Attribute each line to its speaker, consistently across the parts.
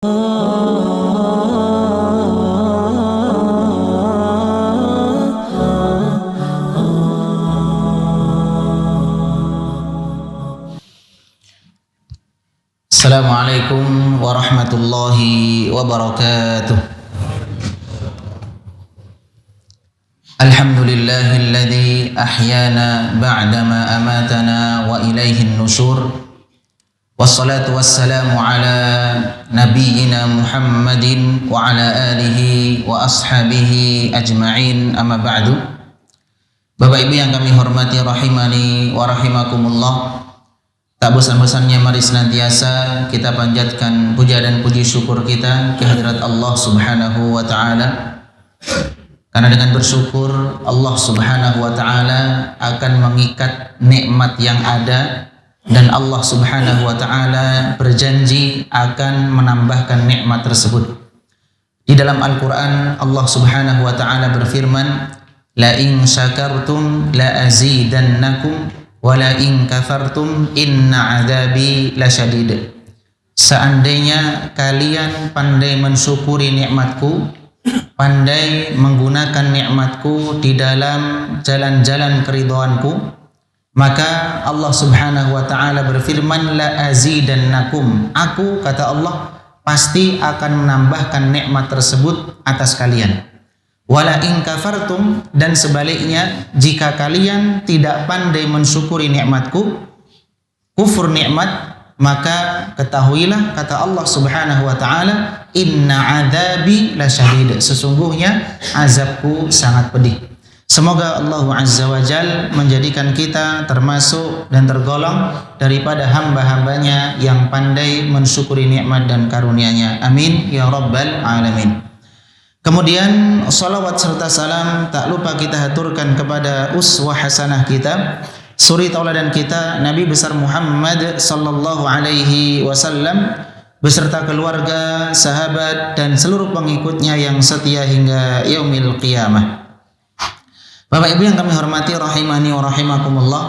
Speaker 1: Assalamualaikum warahmatullahi wabarakatuh. Alhamdulillahilladzi ahyana ba'dama amatana wa ilaihin nusyur. Wassalatu wassalamu ala nabiyyina Muhammadin wa ala alihi wa ashabihi ajma'in, amma ba'du. Bapak Ibu yang kami hormati rahimani wa rahimakumullah, tak bosan-bosannya mari senantiasa kita panjatkan puja dan puji syukur kita kehadirat Allah Subhanahu wa taala. Karena dengan bersyukur Allah Subhanahu wa taala akan mengikat nikmat yang ada, dan Allah Subhanahu wa taala berjanji akan menambahkan nikmat tersebut. Di dalam Al-Qur'an Allah Subhanahu wa taala berfirman, la in syakartum la azidannakum wa la in kafartum inna adzabi lasyadid. Seandainya kalian pandai mensyukuri nikmatku, pandai menggunakan nikmatku di dalam jalan-jalan keridhaanku, maka Allah Subhanahu wa taala berfirman, la azidannakum, aku, kata Allah, pasti akan menambahkan nikmat tersebut atas kalian. Wala in kafartum, dan sebaliknya jika kalian tidak pandai mensyukuri nikmatku, kufur nikmat, maka ketahuilah, kata Allah Subhanahu wa taala, inna adzabi lasyadid, sesungguhnya azabku sangat pedih. Semoga Allah Azza wa Jal menjadikan kita termasuk dan tergolong daripada hamba-hambanya yang pandai mensyukuri nikmat dan karunia-Nya. Amin ya rabbal alamin. Kemudian salawat serta salam tak lupa kita haturkan kepada uswah hasanah kita, suri tauladan kita, Nabi besar Muhammad sallallahu alaihi wasallam beserta keluarga, sahabat dan seluruh pengikutnya yang setia hingga yaumil qiyamah. Bapak Ibu yang kami hormati rahimani wa rahimakumullah,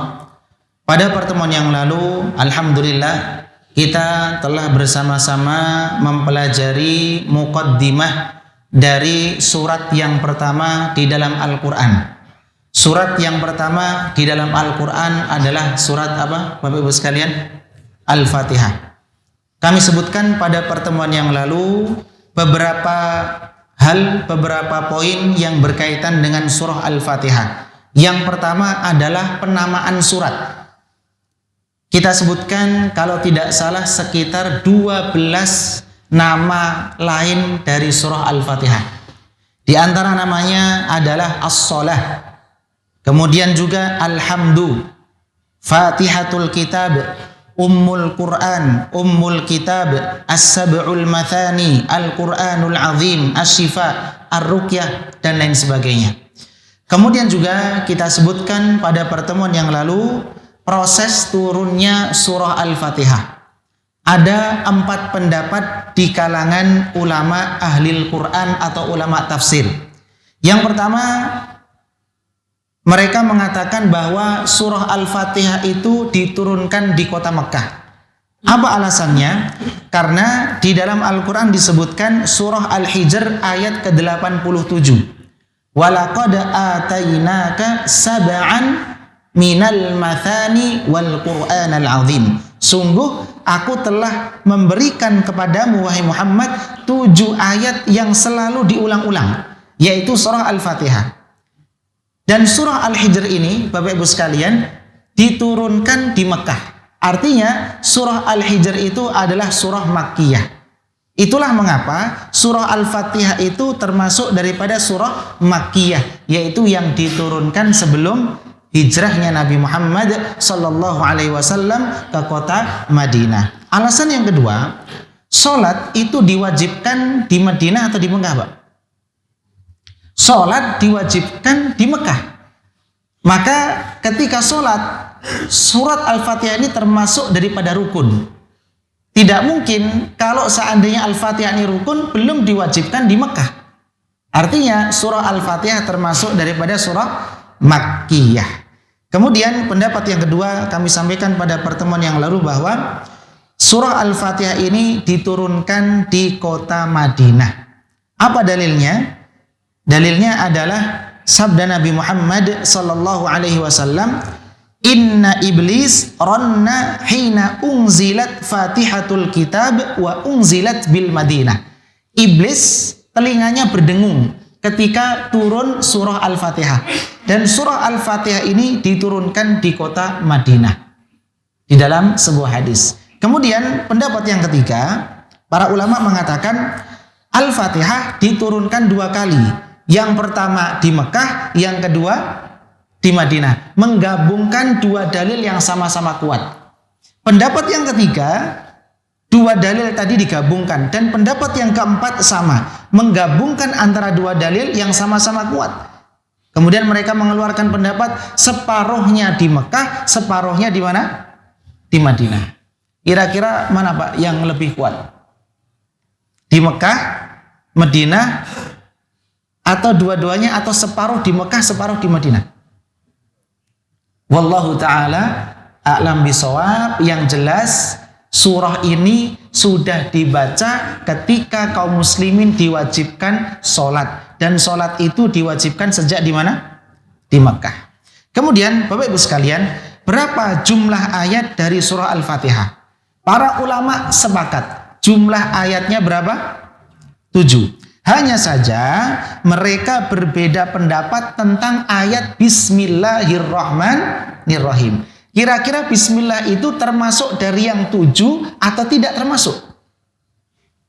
Speaker 1: pada pertemuan yang lalu alhamdulillah kita telah bersama-sama mempelajari muqaddimah dari surat yang pertama di dalam Al-Qur'an. Surat yang pertama di dalam Al-Qur'an adalah surat apa, Bapak Ibu sekalian? Al-Fatihah. Kami sebutkan pada pertemuan yang lalu beberapa hal, beberapa poin yang berkaitan dengan surah Al-Fatihah. Yang pertama adalah penamaan surat. Kita sebutkan kalau tidak salah sekitar 12 nama lain dari surah Al-Fatihah. Di antara namanya adalah As-Salah, kemudian juga Alhamdu, Fatihatul Kitab, Ummul Quran, Ummul Kitab, As-Sab'ul Mathani, Al-Quranul Azim, As-Shifa, Ar-Ruqyah, dan lain sebagainya. Kemudian juga kita sebutkan pada pertemuan yang lalu proses turunnya surah Al-Fatihah. Ada 4 pendapat di kalangan ulama ahlil Quran atau ulama tafsir. Yang pertama, mereka mengatakan bahwa surah Al-Fatihah itu diturunkan di kota Mekah. Apa alasannya? Karena di dalam Al-Quran disebutkan surah Al-Hijr ayat ke-87. Walaqad atainaka sab'an minal mathani wal Qur'anal azim. Sungguh aku telah memberikan kepadamu wahai Muhammad 7 ayat yang selalu diulang-ulang, yaitu surah Al-Fatihah. Dan surah Al-Hijr ini, Bapak Ibu sekalian, diturunkan di Mekah. Artinya surah Al-Hijr itu adalah surah Makkiyah. Itulah mengapa surah Al-Fatihah itu termasuk daripada surah Makkiyah, yaitu yang diturunkan sebelum hijrahnya Nabi Muhammad sallallahu alaihi wasallam ke kota Madinah. Alasan yang kedua, salat itu diwajibkan di Madinah atau di Mekah, Pak? Salat diwajibkan di Mekah. Maka ketika salat, surat Al-Fatihah ini termasuk daripada rukun. Tidak mungkin kalau seandainya Al-Fatihah ini rukun belum diwajibkan di Mekah. Artinya surah Al-Fatihah termasuk daripada surah Makkiyah. Kemudian pendapat yang kedua kami sampaikan pada pertemuan yang lalu bahwa surah Al-Fatihah ini diturunkan di kota Madinah. Apa dalilnya? Dalilnya adalah sabda Nabi Muhammad sallallahu alaihi wasallam, "Inna iblis ranna hina unzilat Fatihatul Kitab wa unzilat bil Madinah." Iblis telinganya berdengung ketika turun surah Al-Fatihah. Dan surah Al-Fatihah ini diturunkan di kota Madinah. Di dalam sebuah hadis. Kemudian pendapat yang ketiga, para ulama mengatakan Al-Fatihah diturunkan 2 kali. Yang pertama di Mekah, yang kedua di Madinah. Menggabungkan 2 dalil yang sama-sama kuat. Pendapat yang ketiga, 2 dalil tadi digabungkan. Dan pendapat yang keempat sama. Menggabungkan antara 2 dalil yang sama-sama kuat. Kemudian mereka mengeluarkan pendapat separuhnya di Mekah, separuhnya di mana? Di Madinah. Kira-kira mana Pak yang lebih kuat? Di Mekah, Madinah, atau dua-duanya, atau separuh di Mekah, separuh di Madinah? Wallahu ta'ala a'lam bisawab. Yang jelas surah ini sudah dibaca ketika kaum muslimin diwajibkan sholat. Dan sholat itu diwajibkan sejak di mana? Di Mekah. Kemudian Bapak Ibu sekalian, berapa jumlah ayat dari surah Al-Fatihah? Para ulama sepakat jumlah ayatnya berapa? 7. Hanya saja mereka berbeda pendapat tentang ayat Bismillahirrahmanirrahim. Kira-kira Bismillah itu termasuk dari yang 7 atau tidak termasuk?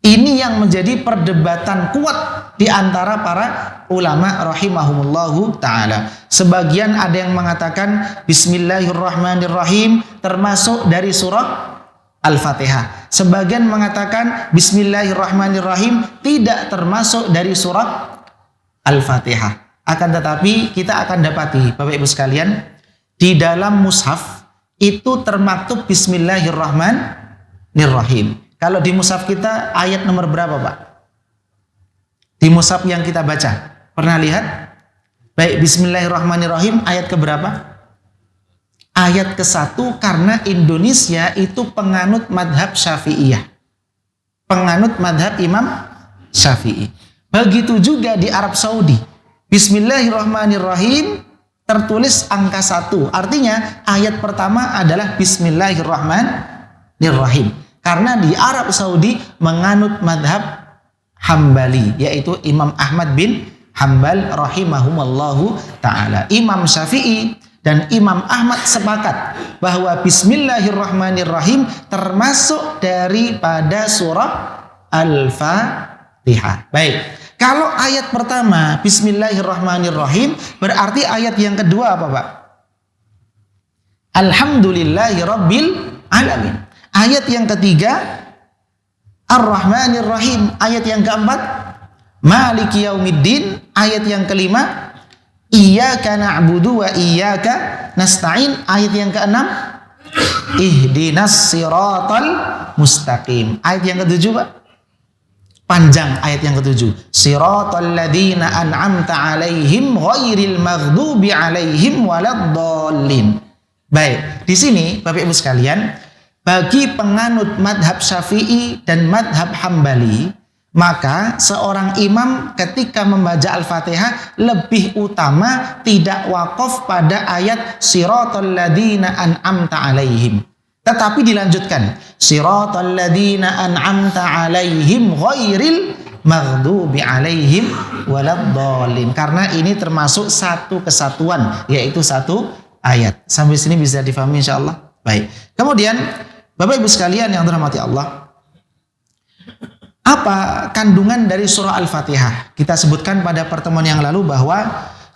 Speaker 1: Ini yang menjadi perdebatan kuat di antara para ulama rahimahumullahu ta'ala. Sebagian ada yang mengatakan Bismillahirrahmanirrahim termasuk dari surah Al-Fatihah. Sebagian mengatakan Bismillahirrahmanirrahim tidak termasuk dari surah Al-Fatihah. Akan tetapi kita akan dapati Bapak Ibu sekalian, di dalam mushaf itu termaktub Bismillahirrahmanirrahim. Kalau di mushaf kita ayat nomor berapa Pak? Di mushaf yang kita baca, pernah lihat? Baik, Bismillahirrahmanirrahim ayat keberapa? Ayat ke-1, karena Indonesia itu penganut madhab Syafi'iyah. Penganut madhab Imam Syafi'i. Begitu juga di Arab Saudi. Bismillahirrahmanirrahim tertulis angka 1. Artinya ayat pertama adalah Bismillahirrahmanirrahim. Karena di Arab Saudi menganut madhab Hambali, yaitu Imam Ahmad bin Hambal rahimahumallahu ta'ala. Imam Syafi'i dan Imam Ahmad sepakat bahwa Bismillahirrahmanirrahim termasuk daripada surah Al-Fatihah. Baik, kalau ayat pertama Bismillahirrahmanirrahim, berarti ayat yang kedua apa Pak? Alhamdulillahirabbil alamin. Ayat yang ketiga Ar-Rahmanirrahim. Ayat yang keempat Maliki yaumiddin. Ayat yang kelima Iyyaka na'budu wa iyyaka nasta'in. Ayat yang keenam Ihdinas siratal mustaqim. Ayat yang ketujuh Pak, panjang ayat yang ketujuh, siratal ladzina an'amta 'alaihim ghairil maghdubi 'alaihim waladdallin. Baik, di sini Bapak Ibu sekalian, bagi penganut madhab Syafi'i dan madhab Hambali, maka seorang imam ketika membaca Al-Fatihah lebih utama tidak wakaf pada ayat siratal ladzina an'amta 'alaihim, tetapi dilanjutkan siratal ladzina an'amta 'alaihim ghairil maghdubi 'alaihim waladdallin, karena ini termasuk satu kesatuan, yaitu satu ayat. Sampai sini bisa difahami insyaallah. Baik. Kemudian Bapak Ibu sekalian yang dirahmati Allah, apa kandungan dari surah Al-Fatihah? Kita sebutkan pada pertemuan yang lalu bahwa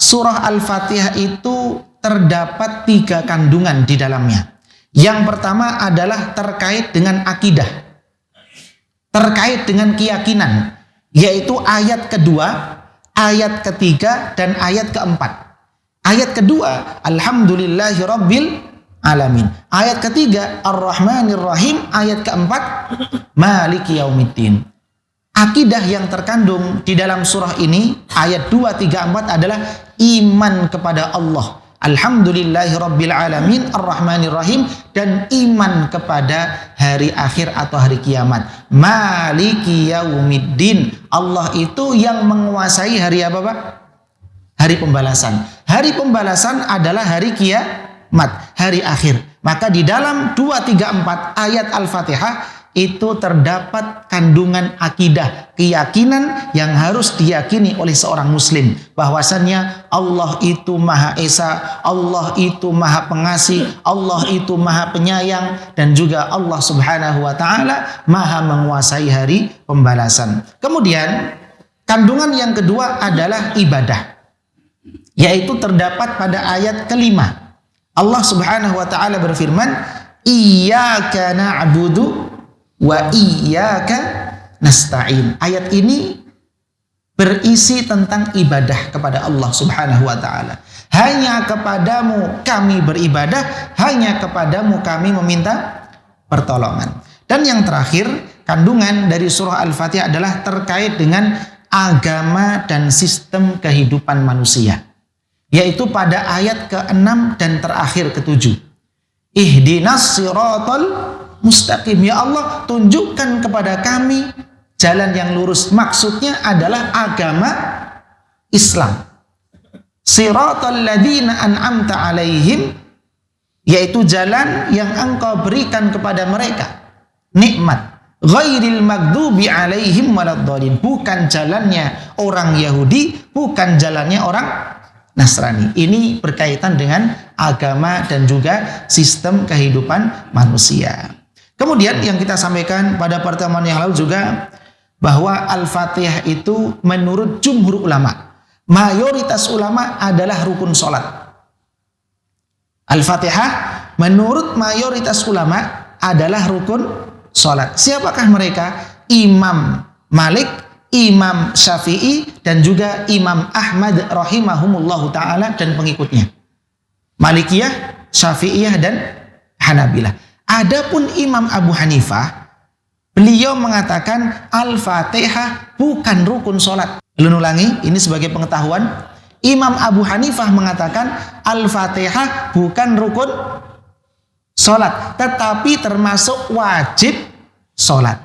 Speaker 1: surah Al-Fatihah itu terdapat 3 kandungan di dalamnya. Yang pertama adalah terkait dengan akidah, terkait dengan keyakinan, yaitu ayat kedua, ayat ketiga, dan ayat keempat. Ayat kedua Alhamdulillahirabbil alamin. Ayat ketiga Ar-Rahmanirrahim. Ayat keempat Maliki yaumiddin. Akidah yang terkandung di dalam surah ini ayat 2, 3, 4 adalah iman kepada Allah.
Speaker 2: Alhamdulillahirabbil alamin arrahmanir rahim, dan iman kepada hari akhir atau hari kiamat. Maliki yaumiddin, Allah itu yang menguasai hari apa, Pak? Hari pembalasan. Hari pembalasan adalah hari kiamat, hari akhir. Maka di dalam 2, 3, 4 ayat Al-Fatihah itu terdapat kandungan akidah, keyakinan yang harus diyakini oleh seorang muslim, bahwasannya Allah itu Maha Esa, Allah itu Maha Pengasih, Allah itu Maha Penyayang, dan juga Allah Subhanahu wa taala Maha menguasai hari pembalasan. Kemudian kandungan yang kedua adalah ibadah, yaitu terdapat pada ayat kelima. Allah Subhanahu wa taala berfirman, iyyaka na'budu wa iyyaka nasta'in. Ayat ini berisi tentang ibadah kepada Allah Subhanahu wa taala. Hanya kepadamu kami beribadah, hanya kepadamu kami meminta pertolongan. Dan yang terakhir, kandungan dari surah Al-Fatihah adalah terkait dengan agama dan sistem kehidupan manusia, yaitu pada ayat ke-6 dan terakhir ke-7. Ihdinas siratal mustaqim, ya Allah tunjukkan kepada kami jalan yang lurus. Maksudnya adalah agama Islam. Siratal ladzina an'amta alaihim, yaitu jalan yang engkau berikan kepada mereka nikmat. Ghairil maghdubi alaihim waladdallin, bukan jalannya orang Yahudi, bukan jalannya orang Nasrani. Ini berkaitan dengan agama dan juga sistem kehidupan manusia. Kemudian yang kita sampaikan pada pertemuan yang lalu juga, bahwa Al-Fatihah itu menurut jumhur ulama, mayoritas ulama adalah rukun sholat. Al-Fatihah menurut mayoritas ulama adalah rukun sholat. Siapakah mereka? Imam Malik, Imam Syafi'i, dan juga Imam Ahmad rahimahumullahu ta'ala dan pengikutnya, Malikiyah, Syafi'iyah, dan Hanabilah. Adapun Imam Abu Hanifah, beliau mengatakan Al-Fatihah bukan rukun sholat. Belum ulangi, ini sebagai pengetahuan. Imam Abu Hanifah mengatakan Al-Fatihah bukan rukun sholat, tetapi termasuk wajib sholat.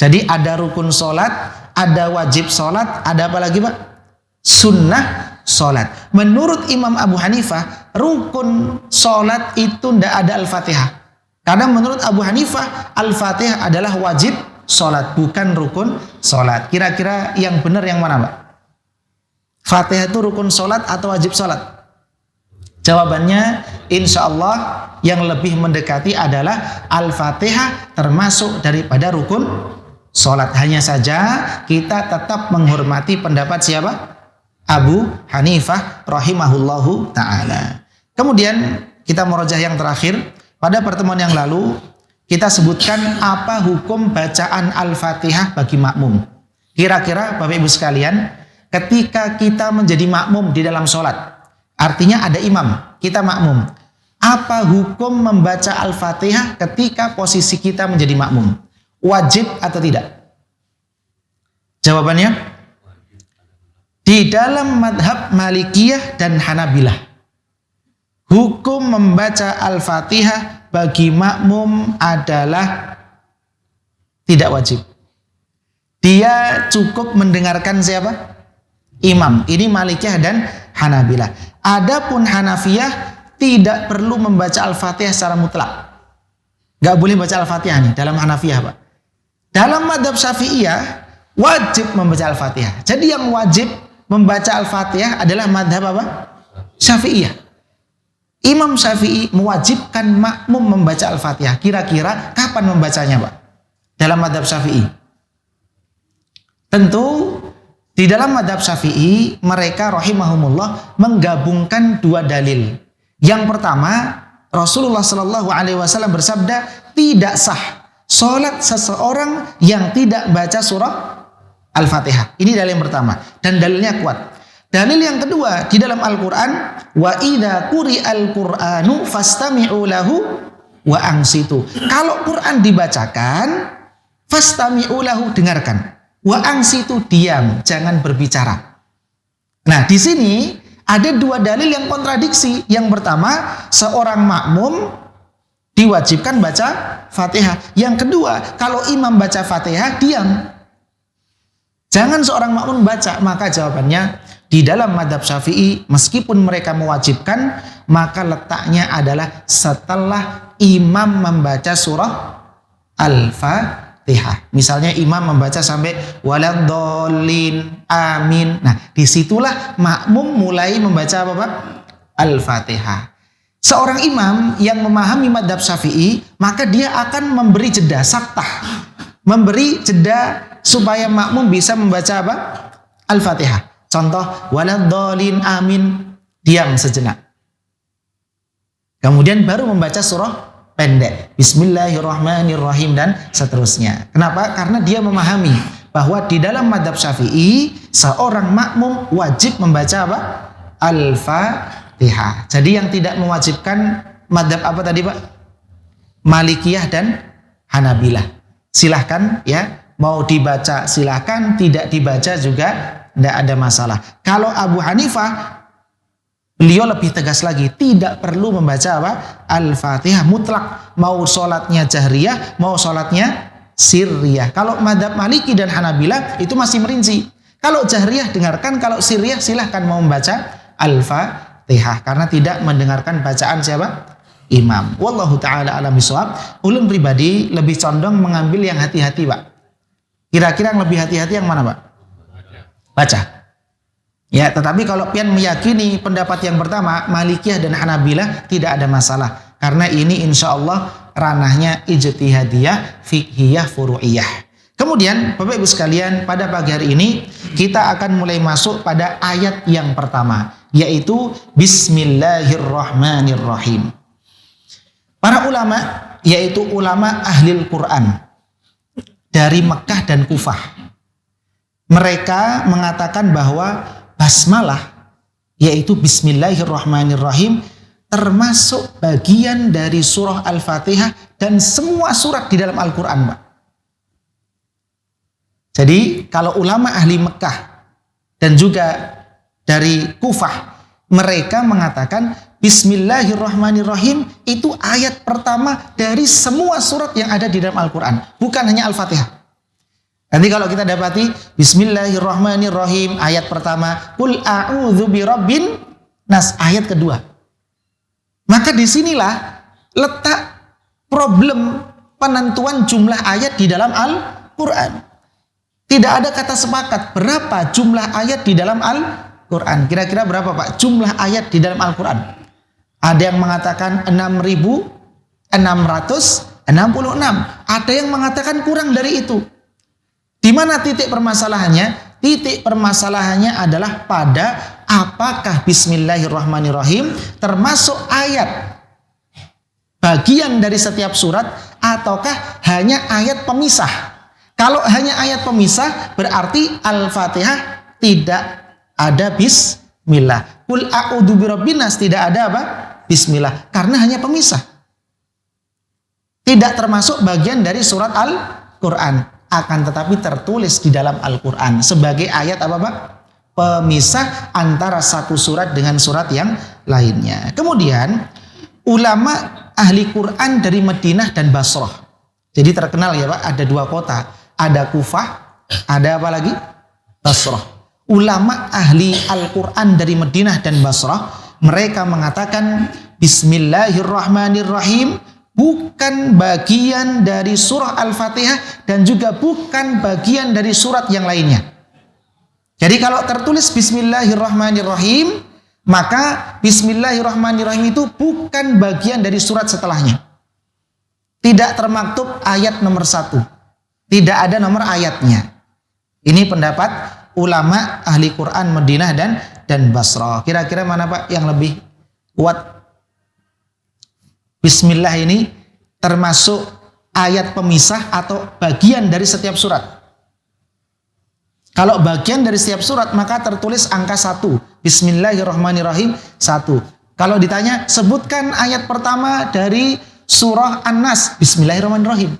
Speaker 2: Jadi ada rukun sholat, ada wajib sholat, ada apa lagi, Pak? Sunnah sholat. Menurut Imam Abu Hanifah, rukun sholat itu tidak ada Al-Fatihah. Karena menurut Abu Hanifah, Al-Fatihah adalah wajib sholat, bukan rukun sholat. Kira-kira yang benar yang mana, Pak? Fatihah itu rukun sholat atau wajib sholat? Jawabannya, insya Allah yang lebih mendekati adalah Al-Fatihah termasuk daripada rukun sholat. Hanya saja kita tetap menghormati pendapat siapa? Abu Hanifah rahimahullahu ta'ala. Kemudian kita merojah yang terakhir. Pada pertemuan yang lalu kita sebutkan apa hukum bacaan Al-Fatihah bagi makmum. Kira-kira Bapak Ibu sekalian, ketika kita menjadi makmum di dalam sholat, artinya ada imam, kita makmum, apa hukum membaca Al-Fatihah ketika posisi kita menjadi makmum? Wajib atau tidak? Jawabannya, di dalam madhab Malikiyah dan Hanabilah, hukum membaca Al-Fatihah bagi makmum adalah tidak wajib. Dia cukup mendengarkan siapa? Imam. Ini Malikiyah dan Hanabilah. Adapun Hanafiyah tidak perlu membaca Al-Fatihah secara mutlak. Gak boleh baca Al-Fatihah nih dalam Hanafiyah, Pak. Dalam madhab Syafi'iyah wajib membaca Al-Fatihah. Jadi yang wajib membaca Al-Fatihah adalah madhab apa? Syafi'iyah. Imam Syafi'i mewajibkan makmum membaca Al-Fatihah. Kira-kira kapan membacanya, Pak? Dalam madhab Syafi'i. Tentu di dalam madhab Syafi'i mereka rahimahumullah menggabungkan dua dalil. Yang pertama, Rasulullah Shallallahu Alaihi Wasallam bersabda, tidak sah sholat seseorang yang tidak baca surah Al-Fatihah. Ini dalil yang pertama dan dalilnya kuat. Dalil yang kedua di dalam Al-Quran, wa idza quri'al Qur'anu fastami'u lahu wa ansitu. Kalau Quran dibacakan, fastami'u lahu, dengarkan. Wa ansitu, diam, jangan berbicara. Nah, di sini Ada dua dalil yang kontradiksi. Yang pertama, seorang makmum diwajibkan baca Fatihah. Yang kedua, kalau imam baca Fatihah, diam. Jangan seorang makmum baca. Maka jawabannya, di dalam mazhab Syafi'i, meskipun mereka mewajibkan, maka letaknya adalah setelah imam membaca surah Al-Fatihah. Misalnya imam membaca sampai waladhdallin, amin. Nah, disitulah makmum mulai membaca apa, Pak? Al-Fatihah. Seorang imam yang memahami mazhab Syafi'i, maka dia akan memberi jeda saktah. Memberi jeda supaya makmum bisa membaca apa? Al-Fatihah. Contoh, waladhdallin, amin. Diam sejenak. Kemudian baru membaca surah pendek, Bismillahirrahmanirrahim, dan seterusnya. Kenapa? Karena dia memahami bahwa di dalam mazhab Syafi'i seorang makmum wajib membaca apa? Al-Fatihah. Jadi yang tidak mewajibkan mazhab apa tadi, Pak? Malikiyah dan Hanabilah. Silahkan ya, mau dibaca silahkan, tidak dibaca juga tidak ada masalah. Kalau Abu Hanifah, beliau lebih tegas lagi, tidak perlu membaca apa? Al-Fatihah mutlak. Mau sholatnya jahriyah, mau sholatnya sirriyah. Kalau mazhab Maliki dan Hanabilah itu masih merinci. Kalau jahriyah dengarkan, kalau sirriyah silahkan mau membaca Al-Fatihah. Karena tidak mendengarkan bacaan siapa? Imam. Wallahu ta'ala alam bishawab. Ulun pribadi lebih condong mengambil yang hati-hati, Pak. Kira-kira yang lebih hati-hati yang mana, Pak? Baca. Ya, tetapi kalau pian meyakini pendapat yang pertama, Malikiyah dan Hanabilah, tidak ada masalah. Karena ini insya Allah ranahnya ijtihadiyah, fiqhiyah, furu'iyah. Kemudian, Bapak Ibu sekalian, pada pagi hari ini kita akan mulai masuk pada ayat yang pertama, yaitu Bismillahirrahmanirrahim. Para ulama, yaitu ulama ahlil Quran dari Mekah dan Kufah, mereka mengatakan bahwa basmalah, yaitu Bismillahirrahmanirrahim, termasuk bagian dari surah Al-Fatihah dan semua surat di dalam Al-Quran, Pak. Jadi kalau ulama ahli Mekah dan juga dari Kufah, mereka mengatakan Bismillahirrahmanirrahim itu ayat pertama dari semua surat yang ada di dalam Al-Quran, bukan hanya Al-Fatihah. Nanti kalau kita dapati Bismillahirrahmanirrahim ayat pertama, Qul a'udzu birabbin nas ayat kedua. Maka disinilah letak problem penentuan jumlah ayat di dalam Al-Quran. Tidak ada kata sepakat berapa jumlah ayat di dalam Al-Quran. Kira-kira berapa, Pak, jumlah ayat di dalam Al-Quran? Ada yang mengatakan 6.666. Ada yang mengatakan kurang dari itu. Di mana titik permasalahannya? Titik permasalahannya adalah pada apakah Bismillahirrahmanirrahim termasuk ayat bagian dari setiap surat ataukah hanya ayat pemisah. Kalau hanya ayat pemisah berarti Al-Fatihah tidak ada Bismillah. Qul a'udzu birabbin nas tidak ada apa? Bismillah. Karena hanya pemisah. Tidak termasuk bagian dari surat Al-Quran. Akan tetapi tertulis di dalam Al-Quran sebagai ayat apa, Pak? Pemisah antara satu surat dengan surat yang lainnya. Kemudian ulama ahli Quran dari Madinah dan Basrah. Jadi terkenal ya, Pak, ada dua kota. Ada Kufah, ada apa lagi? Basrah. Ulama ahli Al-Quran dari Madinah dan Basrah, mereka mengatakan Bismillahirrahmanirrahim bukan bagian dari surah Al-Fatihah dan juga bukan bagian dari surat yang lainnya. Jadi kalau tertulis Bismillahirrahmanirrahim, maka Bismillahirrahmanirrahim itu bukan bagian dari surat setelahnya. Tidak termaktub ayat nomor 1. Tidak ada nomor ayatnya. Ini pendapat ulama ahli Quran Madinah dan Basrah. Kira-kira mana, Pak, yang lebih kuat? Bismillah ini termasuk ayat pemisah atau bagian dari setiap surat? Kalau bagian dari setiap surat maka tertulis angka 1. Bismillahirrahmanirrahim 1. Kalau ditanya sebutkan ayat pertama dari surah An-Nas, Bismillahirrahmanirrahim.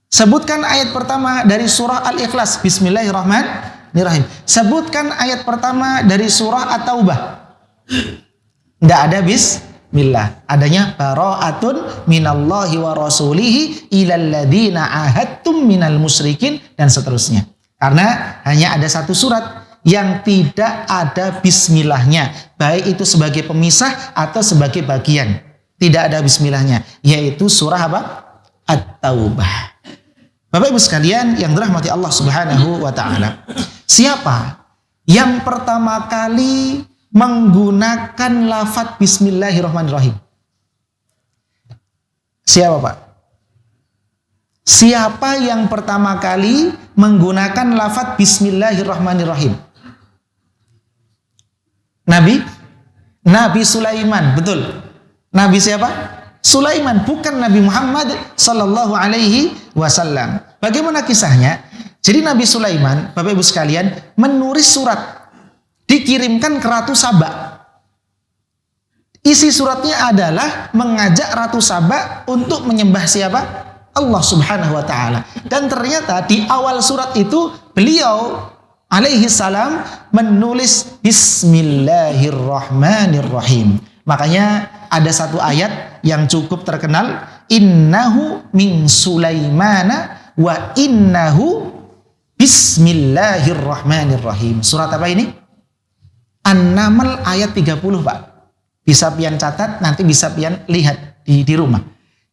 Speaker 2: Sebutkan ayat pertama dari surah Al-Ikhlas, Bismillahirrahmanirrahim. Sebutkan ayat pertama dari surah At-Taubah, Tidak ada bismillah. Adanya bara'atun minallahi wa rasulihi ilal ladzina ahadtum minal musyrikin dan seterusnya. Karena hanya ada satu surat yang tidak ada bismillahnya, baik itu sebagai pemisah atau sebagai bagian. Tidak ada bismillahnya, yaitu surah apa? At-Taubah. Bapak Ibu sekalian yang dirahmati Allah Subhanahu wa taala. Siapa yang pertama kali menggunakan lafaz bismillahirrahmanirrahim? Siapa, Pak? Siapa yang pertama kali menggunakan lafaz bismillahirrahmanirrahim? Nabi Sulaiman, betul. Nabi siapa? Sulaiman, bukan Nabi Muhammad sallallahu alaihi wasallam. Bagaimana kisahnya? Jadi Nabi Sulaiman, Bapak Ibu sekalian, menulis surat, dikirimkan ke Ratu Saba. Isi suratnya adalah mengajak Ratu Saba untuk menyembah siapa? Allah Subhanahu wa taala. Dan ternyata di awal surat itu beliau alaihi salam menulis bismillahirrahmanirrahim. Makanya ada satu ayat yang cukup terkenal, innahu min Sulaimana wa innahu bismillahirrahmanirrahim. Surat apa ini? An-Naml ayat 30, Pak. Bisa pian catat, nanti bisa pian lihat di rumah.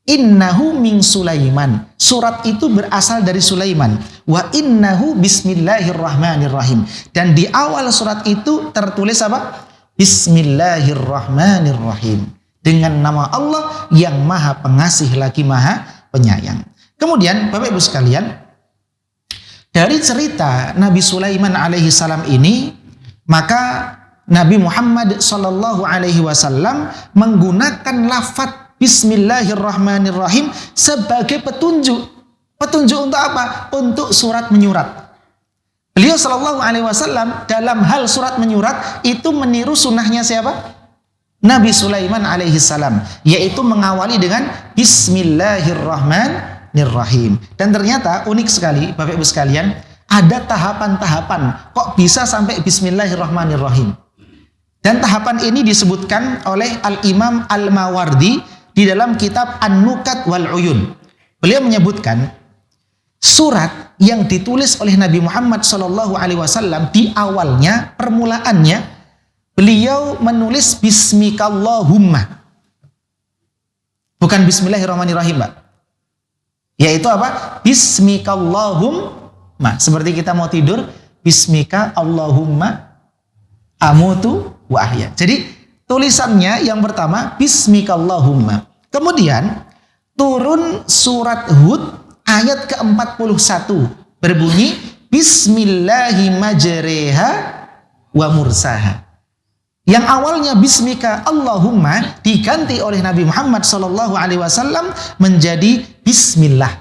Speaker 2: Innahu min Sulaiman. Surat itu berasal dari Sulaiman. Wa innahu bismillahirrahmanirrahim. Dan di awal surat itu tertulis apa? Bismillahirrahmanirrahim. Dengan nama Allah yang maha pengasih lagi maha penyayang. Kemudian Bapak Ibu sekalian, dari cerita Nabi Sulaiman alaihi salam ini, maka Nabi Muhammad sallallahu alaihi wasallam menggunakan lafaz bismillahirrahmanirrahim sebagai petunjuk. Petunjuk untuk apa? Untuk surat menyurat. Beliau sallallahu alaihi wasallam dalam hal surat menyurat itu meniru sunnahnya siapa? Nabi Sulaiman alaihi salam, yaitu mengawali dengan bismillahirrahmanirrahim. Dan ternyata unik sekali Bapak Ibu sekalian, ada tahapan-tahapan kok bisa sampai bismillahirrahmanirrahim. Dan tahapan ini disebutkan oleh Al-Imam Al-Mawardi di dalam kitab An-Nukat wal Uyun. Beliau menyebutkan surat yang ditulis oleh Nabi Muhammad SAW di awalnya, permulaannya beliau menulis bismikallahumma. Bukan bismillahirrahmanirrahim, Pak. Yaitu apa? Bismikallahumma. Seperti kita mau tidur, bismika Allahumma amutu wa ahya. Jadi tulisannya yang pertama bismikallahumma. Kemudian turun surat Hud ayat ke-41 berbunyi bismillahimajreha wa mursaha. Yang awalnya bismika Allahumma diganti oleh Nabi Muhammad SAW menjadi bismillah.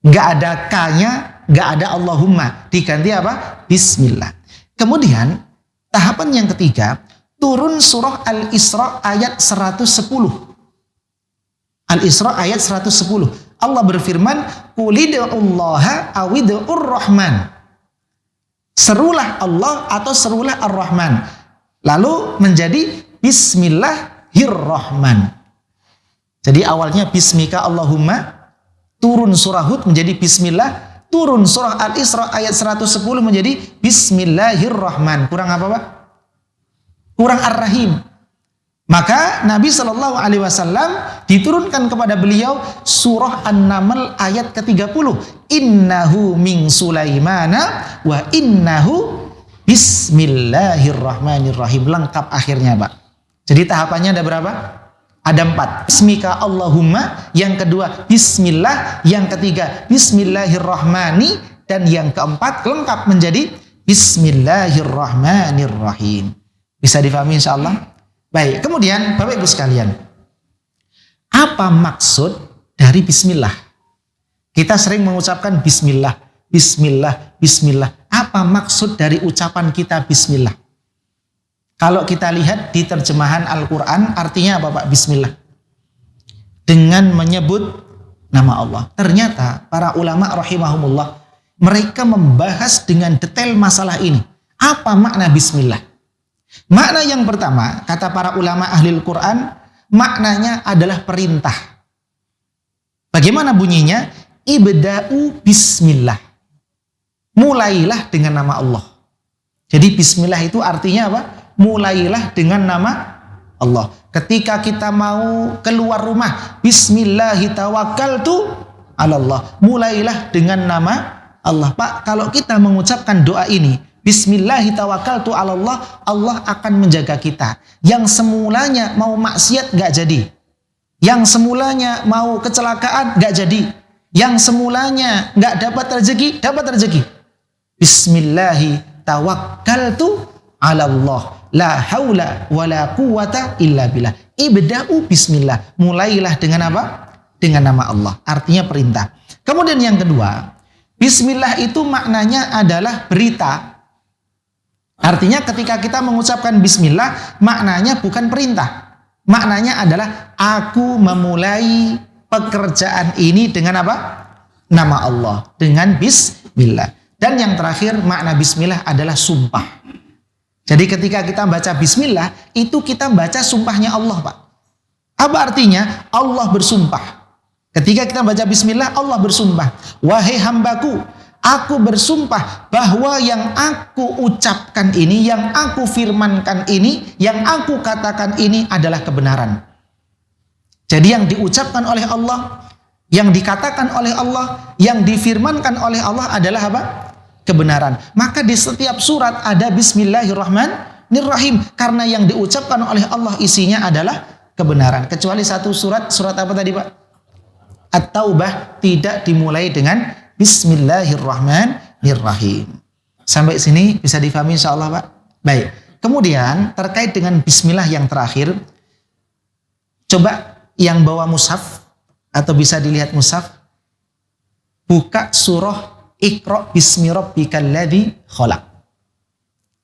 Speaker 2: Nggak ada K-nya, nggak ada Allahumma, diganti apa? Bismillah. Kemudian tahapan yang ketiga, turun surah Al-Isra ayat 110. Al-Isra ayat 110. Allah berfirman, "Qulid'ullaha awid'ur rahman." Serulah Allah atau serulah Ar-Rahman. Lalu menjadi bismillahirrahman. Jadi awalnya bismika Allahumma, turun surah Hud menjadi bismillah, turun surah Al-Isra ayat 110 menjadi bismillahirrahman. Kurang apa, Pak? Kurang ar-rahim. Maka Nabi SAW diturunkan kepada beliau surah An-Naml ayat ke-30. Innahu min Sulaimana wa innahu bismillahirrahmanirrahim. Lengkap akhirnya, Pak. Jadi tahapannya ada berapa? Ada 4. Bismika Allahumma, yang kedua bismillah, yang ketiga bismillahirrahmani, dan yang keempat lengkap menjadi bismillahirrahmanirrahim. Bisa difahami insyaallah? Baik, kemudian Bapak Ibu sekalian, apa maksud dari bismillah? Kita sering mengucapkan bismillah, bismillah, bismillah. Apa maksud dari ucapan kita bismillah? Kalau kita lihat di terjemahan Al-Quran, artinya apa, Pak? Bismillah. Dengan menyebut nama Allah. Ternyata para ulama rahimahumullah, mereka membahas dengan detail masalah ini. Apa makna bismillah? Makna yang pertama, kata para ulama ahli Al-Quran, maknanya adalah perintah. Bagaimana bunyinya? Ibda'u bismillah. Mulailah dengan nama Allah. Jadi bismillah itu artinya apa? Mulailah dengan nama Allah. Ketika kita mau keluar rumah, bismillahi tawakkaltu 'alallah. Mulailah dengan nama Allah. Pak, kalau kita mengucapkan doa ini, bismillahi tawakkaltu 'alallah, Allah akan menjaga kita. Yang semulanya mau maksiat gak jadi. Yang semulanya mau kecelakaan gak jadi. Yang semulanya gak dapat rezeki, dapat rezeki. Bismillahi tawakkaltu 'alallah. La haula wala quwata illa billah. Ibda'u bismillah. Mulailah dengan apa? Dengan nama Allah. Artinya perintah. Kemudian yang kedua, bismillah itu maknanya adalah berita. Artinya ketika kita mengucapkan bismillah, maknanya bukan perintah. Maknanya adalah aku memulai pekerjaan ini dengan apa? Nama Allah. Dengan bismillah. Dan yang terakhir, makna bismillah adalah sumpah. Jadi ketika kita baca bismillah, itu kita baca sumpahnya Allah, Pak. Apa artinya? Allah bersumpah. Ketika kita baca bismillah, Allah bersumpah. Wahai hambaku, aku bersumpah bahwa yang aku ucapkan ini, yang aku firmankan ini, yang aku katakan ini adalah kebenaran. Jadi yang diucapkan oleh Allah, yang dikatakan oleh Allah, yang difirmankan oleh Allah adalah apa? Kebenaran. Maka di setiap surat ada bismillahirrahmanirrahim, karena yang diucapkan oleh Allah isinya adalah kebenaran. Kecuali satu surat apa tadi, Pak? At-Taubah tidak dimulai dengan bismillahirrahmanirrahim. Sampai sini bisa difahami insyaallah, Pak? Baik. Kemudian terkait dengan bismillah yang terakhir, coba yang bawa mushaf atau bisa dilihat mushaf, buka surah Iqra bismi rabbikal ladzi khalaq.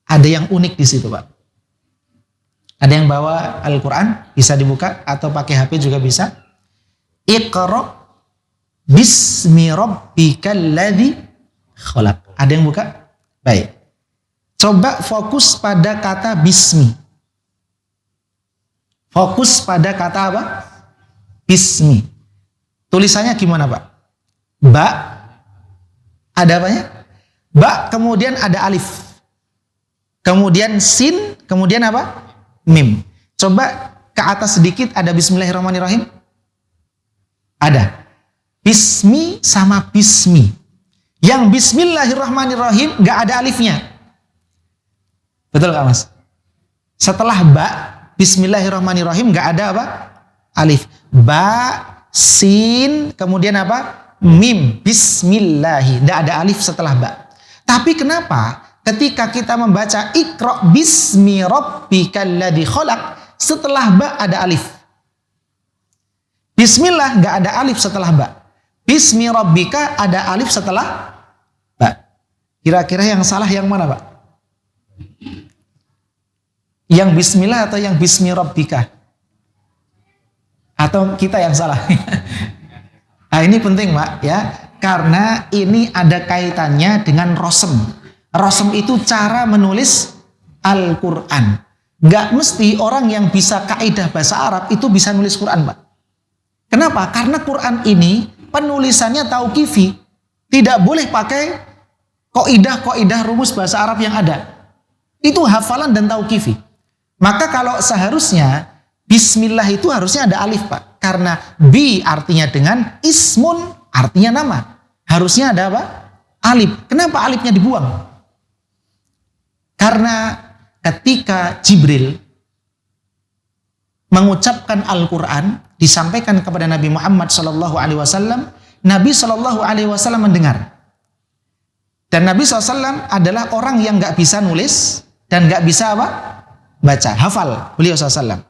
Speaker 2: Ada yang unik di situ, Pak. Ada yang bawa Al-Qur'an, bisa dibuka atau pakai HP juga bisa. Iqra bismi rabbikal ladzi khalaq. Ada yang buka? Baik. Coba fokus pada kata bismi. Fokus pada kata apa? Bismi. Tulisannya gimana, Pak? Ba. Ada apanya? Ba, kemudian ada alif. Kemudian sin, kemudian apa? Mim. Coba ke atas sedikit, ada bismillahirrahmanirrahim? Ada. Bismi sama bismi. Yang bismillahirrahmanirrahim gak ada alifnya. Betul gak, Mas? Setelah ba, bismillahirrahmanirrahim gak ada apa? Alif. Ba, sin, kemudian apa? Mim, bismillahi, tidak ada alif setelah ba. Tapi kenapa ketika kita membaca Iqra bismi rabbikal ladzi khalaq, setelah ba ada alif? Bismillah nggak ada alif setelah ba. Bismi rabbika ada alif setelah ba. Kira-kira yang salah yang mana, Pak? Yang bismillah atau yang bismi rabbika? Atau kita yang salah? Nah, ini penting, Pak, ya, karena ini ada kaitannya dengan rosem. Rosem itu cara menulis Al-Quran. Gak mesti orang yang bisa kaidah bahasa Arab itu bisa nulis Quran, Pak. Kenapa? Karena Quran ini penulisannya tauqifi. Tidak boleh pakai kaidah rumus bahasa Arab yang ada. Itu hafalan dan tauqifi. Maka kalau seharusnya bismillah itu harusnya ada alif, Pak. Karena bi artinya dengan, ismun artinya nama. Harusnya ada apa? Alif. Kenapa alifnya dibuang? Karena ketika Jibril mengucapkan Al-Quran, disampaikan kepada Nabi Muhammad SAW, Nabi SAW mendengar. Dan Nabi SAW adalah orang yang gak bisa nulis dan gak bisa apa? Baca, hafal beliau SAW.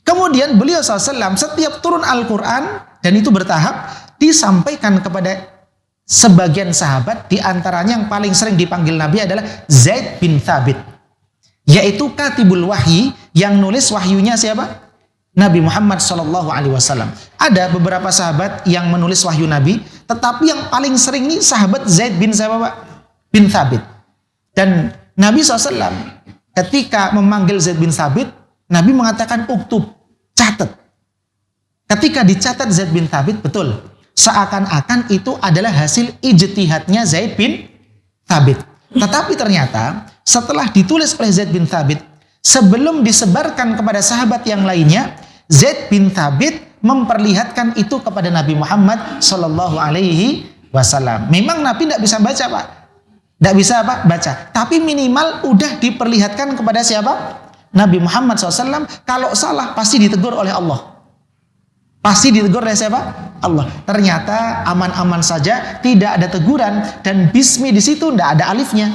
Speaker 2: Kemudian beliau SAW setiap turun Al-Quran, dan itu bertahap, disampaikan kepada sebagian sahabat, diantaranya yang paling sering dipanggil Nabi adalah Zaid bin Thabit, yaitu katibul wahyi, yang nulis wahyunya siapa? Nabi Muhammad SAW. Ada beberapa sahabat yang menulis wahyu Nabi, tetapi yang paling sering ini sahabat Zaid bin siapa, Pak? Bin Thabit. Dan Nabi SAW ketika memanggil Zaid bin Thabit, Nabi mengatakan uktub, catat. Ketika dicatat Zaid bin Thabit, betul, seakan-akan itu adalah hasil ijtihadnya Zaid bin Thabit. Tetapi ternyata setelah ditulis oleh Zaid bin Thabit, sebelum disebarkan kepada sahabat yang lainnya, Zaid bin Thabit memperlihatkan itu kepada Nabi Muhammad Sallallahu Alaihi Wasallam. Memang Nabi tidak bisa baca, Pak, tidak bisa baca. Tapi minimal udah diperlihatkan kepada siapa? Nabi Muhammad SAW. Kalau salah pasti ditegur oleh Allah. Pasti ditegur oleh siapa? Allah. Ternyata aman-aman saja, tidak ada teguran, dan bismi di situ tidak ada alifnya.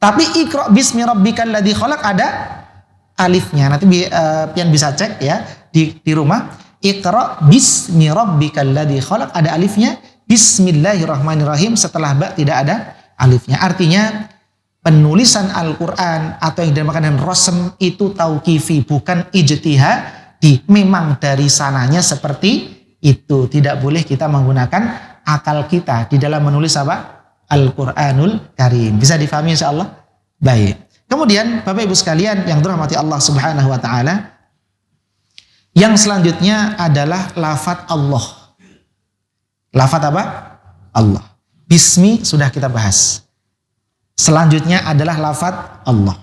Speaker 2: Tapi Iqra bismi rabbikal ladzi khalaq ada alifnya. Nanti pian bisa cek ya di rumah. Iqra bismi rabbikal ladzi khalaq ada alifnya. Bismillahirrahmanirrahim setelah ba tidak ada alifnya. Artinya penulisan Al-Quran atau yang dinamakan dengan rasm itu tauqifi, bukan ijtihadi. Memang dari sananya seperti itu. Tidak boleh kita menggunakan akal kita di dalam menulis apa? Al-Quranul Karim. Bisa difahami insyaallah? Baik. Kemudian Bapak Ibu sekalian yang dirahmati Allah Subhanahu wa taala, yang selanjutnya adalah lafadz Allah. Lafadz apa? Allah. Bismi sudah kita bahas. Selanjutnya adalah lafadz Allah.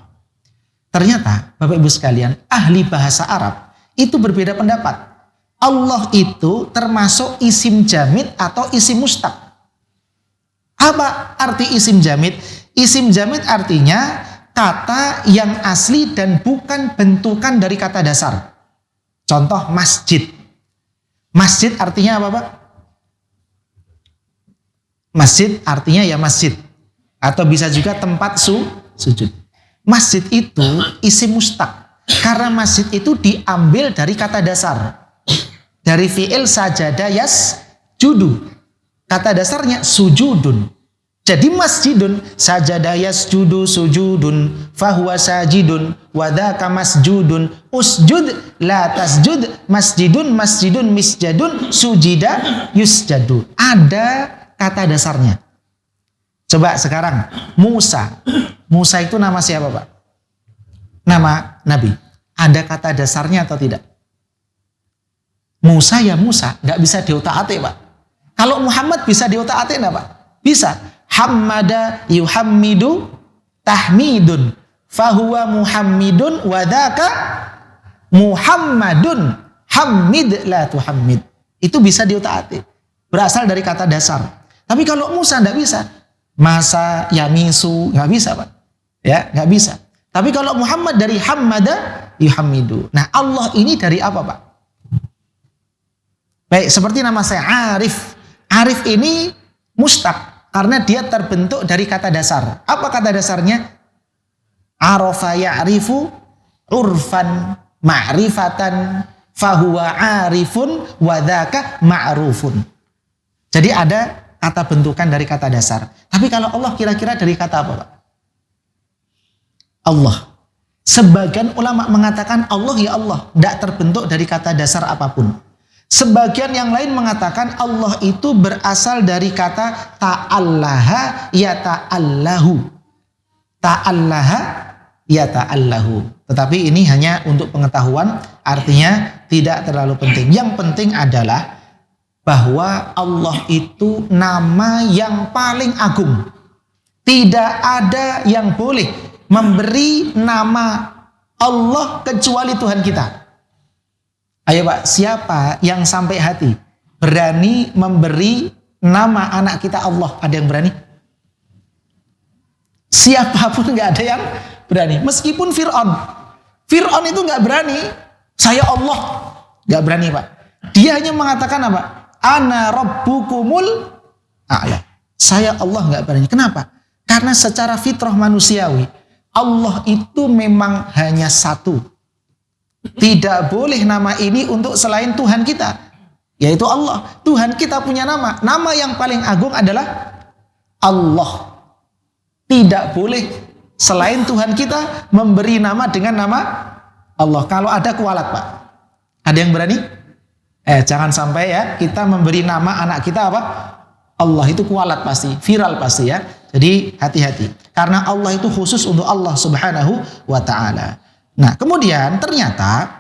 Speaker 2: Ternyata Bapak Ibu sekalian, ahli bahasa Arab itu berbeda pendapat. Allah itu termasuk isim jamid atau isim mustaq. Apa arti isim jamid? Isim jamid artinya kata yang asli dan bukan bentukan dari kata dasar. Contoh masjid. Masjid artinya apa, Pak? Masjid artinya ya masjid. Atau bisa juga tempat sujud. Masjid itu isim mustaq. Karena masjid itu diambil dari kata dasar. Dari fi'il sajada yasjudu. Kata dasarnya sujudun. Jadi masjidun sajada yasjudu sujudun fahuwa sajidun wadhaka masjudun usjud la tasjud masjidun masjidun misjadun sujida yusjadu. Ada kata dasarnya. Coba sekarang Musa. Musa itu nama siapa, Pak? Nama Nabi. Ada kata dasarnya atau tidak? Musa ya Musa, nggak bisa diotak-atik, Pak. Kalau Muhammad bisa diotak-atik enggak, Pak? Bisa. Hammada yuhammidu tahmidun fahuwa muhammidun wadaka muhammadun hammid la tuhammid. Itu bisa diotak-atik. Berasal dari kata dasar. Tapi kalau Musa enggak bisa. Masa yamisu nggak bisa, Pak. Ya, nggak bisa. Tapi kalau Muhammad dari hammada yuhammidu. Nah, Allah ini dari apa, Pak? Baik, seperti nama saya Arif. Arif ini mustaq karena dia terbentuk dari kata dasar. Apa kata dasarnya? Arafa ya'rifu urfan ma'rifatan fahuwa arifun wadhaka ma'rufun. Jadi ada kata bentukan dari kata dasar. Tapi kalau Allah kira-kira dari kata apa, Pak? Allah. Sebagian ulama mengatakan Allah ya Allah, tidak terbentuk dari kata dasar apapun. Sebagian yang lain mengatakan Allah itu berasal dari kata ta'allaha ya ta'allahu. Ta'allaha ya ta'allahu. Tetapi ini hanya untuk pengetahuan, artinya tidak terlalu penting. Yang penting adalah bahwa Allah itu nama yang paling agung. Tidak ada yang boleh memberi nama Allah kecuali Tuhan kita. Ayo Pak, siapa yang sampai hati berani memberi nama anak kita Allah? Ada yang berani? Siapapun nggak ada yang berani. Meskipun Fir'aun itu nggak berani. Saya Allah, nggak berani, Pak. Dia hanya mengatakan apa? Ana rabbukumul a'la. Saya Allah, nggak berani. Kenapa? Karena secara fitrah manusiawi Allah itu memang hanya satu. Tidak boleh nama ini untuk selain Tuhan kita, yaitu Allah. Tuhan kita punya nama. Nama yang paling agung adalah Allah. Tidak boleh selain Tuhan kita memberi nama dengan nama Allah. Kalau ada kualat, Pak. Ada yang berani? Jangan sampai ya kita memberi nama anak kita apa? Allah, itu kualat pasti, viral pasti ya. Jadi hati-hati. Karena Allah itu khusus untuk Allah Subhanahu wa ta'ala. Nah, kemudian ternyata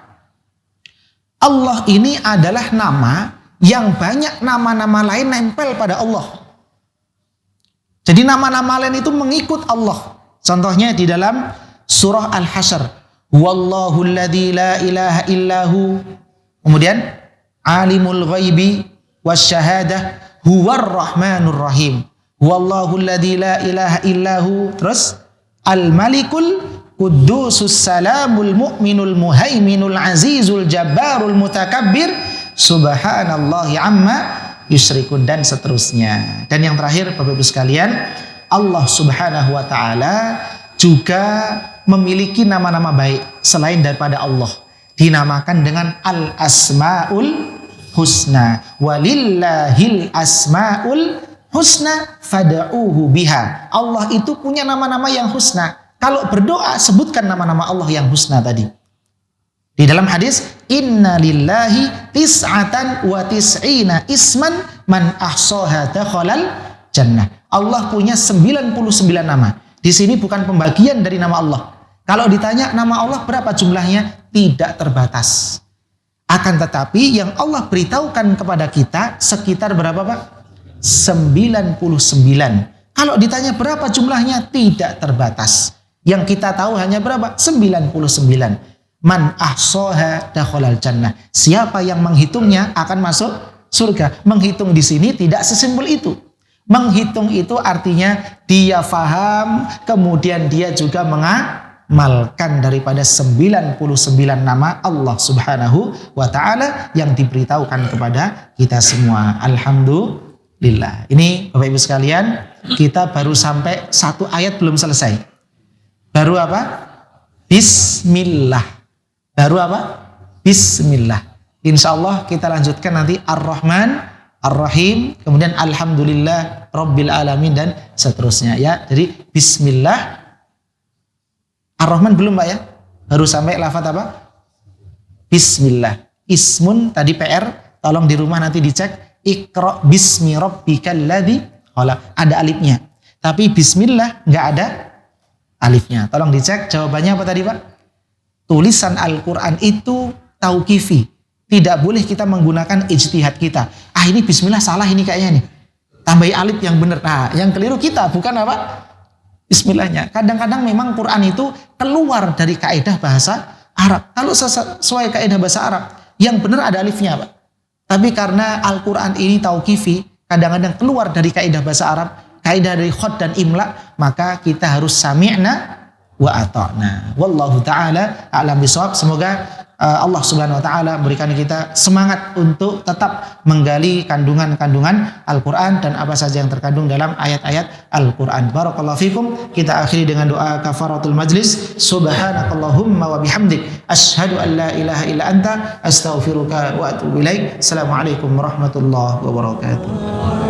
Speaker 2: Allah ini adalah nama yang banyak nama-nama lain nempel pada Allah. Jadi nama-nama lain itu mengikut Allah. Contohnya di dalam surah Al-Hasyr. Wallahu alladzi la ilaha illahu. Kemudian alimul ghaibi wasyahadah huwar rahmanur rahim. Wallahu alladzi la ilaha illahu. Terus al-malikul Qudusus salamul mu'minul muhaiminul azizul jabbarul mutakabbir subhanallahi amma yusyrikun, dan seterusnya. Dan yang terakhir Bapak Ibu sekalian, Allah Subhanahu wa taala juga memiliki nama-nama baik selain daripada Allah. Dinamakan dengan Al-Asmaul Husna. Walillahil asmaul husna fad'uuhu biha. Allah itu punya nama-nama yang husna. Kalau berdoa, sebutkan nama-nama Allah yang husna tadi. Di dalam hadis, inna lillahi tis'atan wa tis'ina isman man ahsaha dakhalal jannah. Allah punya 99 nama. Di sini bukan pembagian dari nama Allah. Kalau ditanya nama Allah berapa jumlahnya, tidak terbatas. Akan tetapi yang Allah beritahukan kepada kita sekitar berapa, Pak? 99. Kalau ditanya berapa jumlahnya, tidak terbatas. Yang kita tahu hanya berapa? 99. Man ahsaha dakhalal jannah. Siapa yang menghitungnya akan masuk surga. Menghitung di sini tidak sesimpel itu. Menghitung itu artinya dia faham, kemudian dia juga mengamalkan daripada 99 nama Allah Subhanahu wa ta'ala yang diberitahukan kepada kita semua. Alhamdulillah. Ini Bapak Ibu sekalian, kita baru sampai satu ayat belum selesai. Baru apa? Bismillah. Baru apa? Bismillah. Insya Allah kita lanjutkan nanti Ar-Rahman, Ar-Rahim, kemudian Alhamdulillah Rabbil Alamin, dan seterusnya ya. Jadi Bismillah. Ar-Rahman belum Pak ya? Baru sampai lafaz apa? Bismillah. Ismun tadi PR, tolong di rumah nanti dicek. Iqra bismi rabbikal ladzi khalaq. Ada alifnya. Tapi Bismillah nggak ada alifnya. Tolong dicek jawabannya apa tadi Pak? Tulisan Al-Quran itu tauqifi. Tidak boleh kita menggunakan ijtihad kita. Ini Bismillah salah ini kayaknya nih. Tambahi alif yang benar. Nah, yang keliru kita, bukan apa? Bismillahnya. Kadang-kadang memang Quran itu keluar dari kaidah bahasa Arab. Kalau sesuai kaidah bahasa Arab, yang benar ada alifnya Pak. Tapi karena Al-Quran ini tauqifi, kadang-kadang keluar dari kaidah bahasa Arab, kaidah dari khod dan imla, maka kita harus sami'na wa ata'na. Wallahu ta'ala a'lam bishawab. Semoga Allah Subhanahu wa ta'ala memberikan kita semangat untuk tetap menggali kandungan-kandungan Al-Quran dan apa saja yang terkandung dalam ayat-ayat Al-Quran. Barakallahu fikum. Kita akhiri dengan doa kafaratul majlis. Subhanakallahumma wa bihamdik asyhadu an la ilaha illa anta astaghfiruka wa atubu ilaik. Assalamualaikum warahmatullahi wabarakatuh.